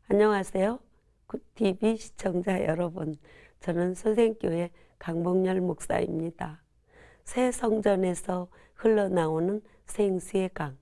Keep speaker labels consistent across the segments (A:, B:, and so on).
A: 안녕하세요. 굿TV 시청자 여러분. 저는 선생교회 강복열 목사입니다. 새 성전에서 흘러나오는 생수의 강.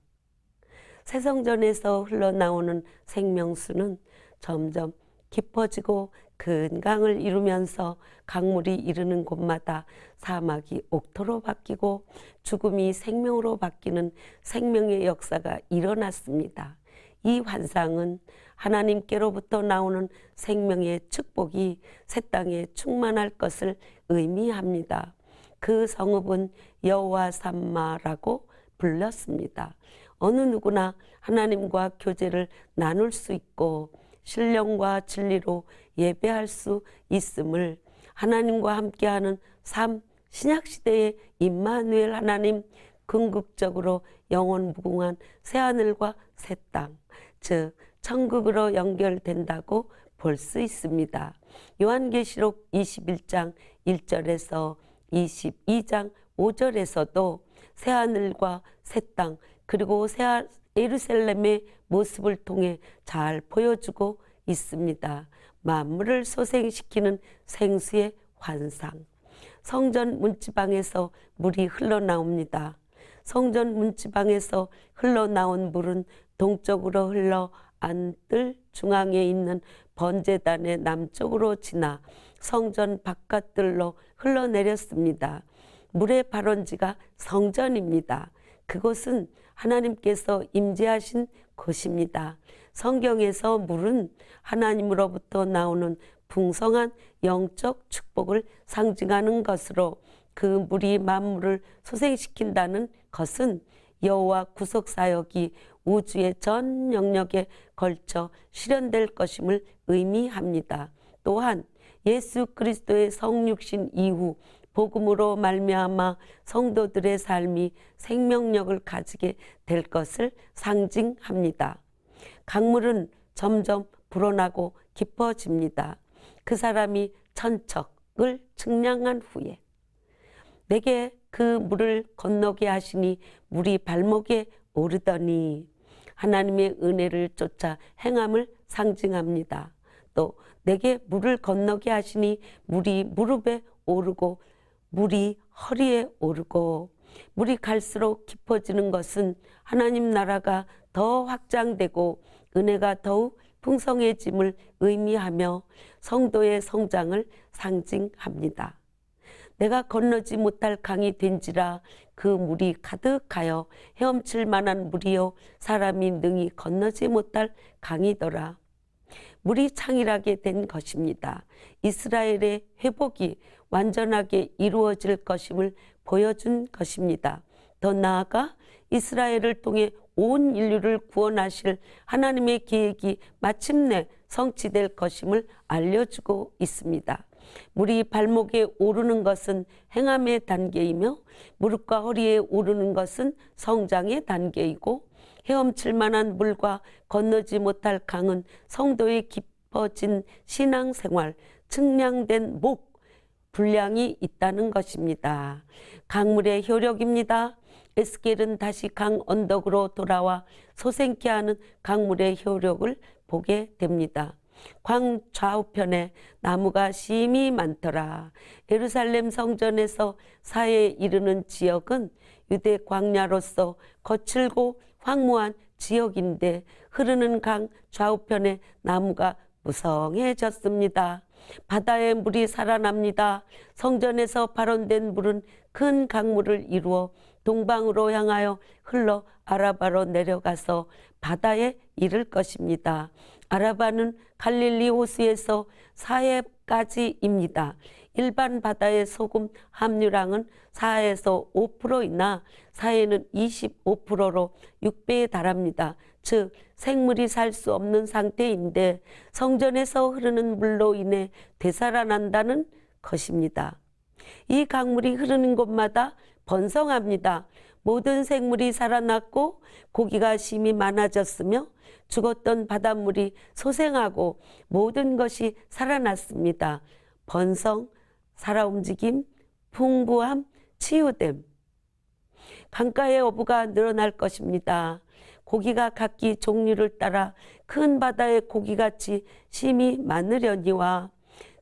A: 새 성전에서 흘러나오는 생명수는 점점 깊어지고 큰 강을 이루면서 강물이 이르는 곳마다 사막이 옥토로 바뀌고 죽음이 생명으로 바뀌는 생명의 역사가 일어났습니다. 이 환상은 하나님께로부터 나오는 생명의 축복이 새 땅에 충만할 것을 의미합니다. 그 성읍은 여호와 삼마라고 불렀습니다. 어느 누구나 하나님과 교제를 나눌 수 있고 신령과 진리로 예배할 수 있음을 하나님과 함께하는 삶 신약시대의 임마누엘 하나님, 궁극적으로 영원 무궁한 새하늘과 새 땅, 즉 천국으로 연결된다고 볼 수 있습니다. 요한계시록 21장 1절에서 22장 5절에서도 새하늘과 새 땅 그리고 새 예루살렘의 모습을 통해 잘 보여주고 있습니다. 만물을 소생시키는 생수의 환상. 성전 문지방에서 물이 흘러나옵니다. 성전 문지방에서 흘러나온 물은 동쪽으로 흘러 안뜰 중앙에 있는 번제단의 남쪽으로 지나 성전 바깥들로 흘러내렸습니다. 물의 발원지가 성전입니다. 그곳은 하나님께서 임재하신 곳입니다. 성경에서 물은 하나님으로부터 나오는 풍성한 영적 축복을 상징하는 것으로 그 물이 만물을 소생시킨다는 것은 여호와 구속사역이 우주의 전 영역에 걸쳐 실현될 것임을 의미합니다. 또한 예수 그리스도의 성육신 이후 복음으로 말미암아 성도들의 삶이 생명력을 가지게 될 것을 상징합니다. 강물은 점점 불어나고 깊어집니다. 그 사람이 천척을 측량한 후에 내게 그 물을 건너게 하시니 물이 발목에 오르더니 하나님의 은혜를 쫓아 행함을 상징합니다. 또 내게 물을 건너게 하시니 물이 무릎에 오르고 물이 허리에 오르고 물이 갈수록 깊어지는 것은 하나님 나라가 더 확장되고 은혜가 더욱 풍성해짐을 의미하며 성도의 성장을 상징합니다. 내가 건너지 못할 강이 된지라 그 물이 가득하여 헤엄칠 만한 물이요 사람이 능히 건너지 못할 강이더라. 물이 창일하게 된 것입니다. 이스라엘의 회복이 완전하게 이루어질 것임을 보여준 것입니다. 더 나아가 이스라엘을 통해 온 인류를 구원하실 하나님의 계획이 마침내 성취될 것임을 알려주고 있습니다. 물이 발목에 오르는 것은 행함의 단계이며 무릎과 허리에 오르는 것은 성장의 단계이고 헤엄칠 만한 물과 건너지 못할 강은 성도의 깊어진 신앙생활, 측량된 목, 분량이 있다는 것입니다. 강물의 효력입니다. 에스겔은 다시 강 언덕으로 돌아와 소생케 하는 강물의 효력을 보게 됩니다. 광 좌우편에 나무가 심히 많더라. 예루살렘 성전에서 사해에 이르는 지역은 유대 광야로서 거칠고 황무한 지역인데 흐르는 강 좌우편에 나무가 무성해졌습니다. 바다의 물이 살아납니다. 성전에서 발원된 물은 큰 강물을 이루어 동방으로 향하여 흘러 아라바로 내려가서 바다에 이를 것입니다. 아라바는 갈릴리 호수에서 사해까지입니다. 일반 바다의 소금 함유량은 4에서 5%이나 사해는 25%로 6배에 달합니다. 즉 생물이 살 수 없는 상태인데 성전에서 흐르는 물로 인해 되살아난다는 것입니다. 이 강물이 흐르는 곳마다 번성합니다. 모든 생물이 살아났고 고기가 심히 많아졌으며 죽었던 바닷물이 소생하고 모든 것이 살아났습니다. 번성, 살아움직임, 풍부함, 치유됨. 강가의 어부가 늘어날 것입니다. 고기가 각기 종류를 따라 큰 바다의 고기같이 심이 많으려니와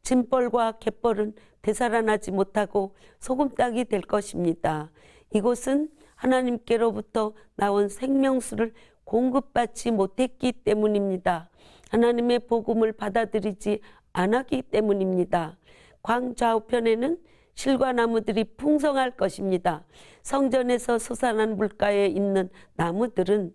A: 짐벌과 갯벌은 되살아나지 못하고 소금딱이 될 것입니다. 이곳은 하나님께로부터 나온 생명수를 공급받지 못했기 때문입니다. 하나님의 복음을 받아들이지 않았기 때문입니다. 광좌우편에는 실과나무들이 풍성할 것입니다. 성전에서 솟아난 물가에 있는 나무들은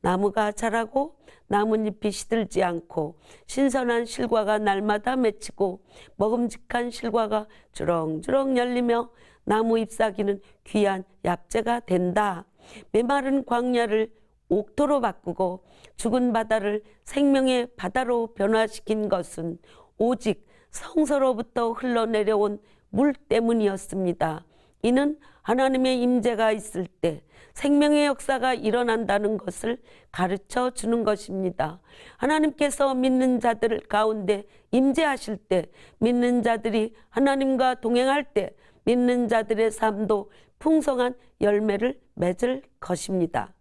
A: 나무가 자라고 나뭇잎이 시들지 않고 신선한 실과가 날마다 맺히고 먹음직한 실과가 주렁주렁 열리며 나무 잎사귀는 귀한 얍재가 된다. 메마른 광야를 옥토로 바꾸고 죽은 바다를 생명의 바다로 변화시킨 것은 오직 성서로부터 흘러내려온 물 때문이었습니다. 이는 하나님의 임재가 있을 때 생명의 역사가 일어난다는 것을 가르쳐 주는 것입니다. 하나님께서 믿는 자들 가운데 임재하실 때, 믿는 자들이 하나님과 동행할 때 믿는 자들의 삶도 풍성한 열매를 맺을 것입니다.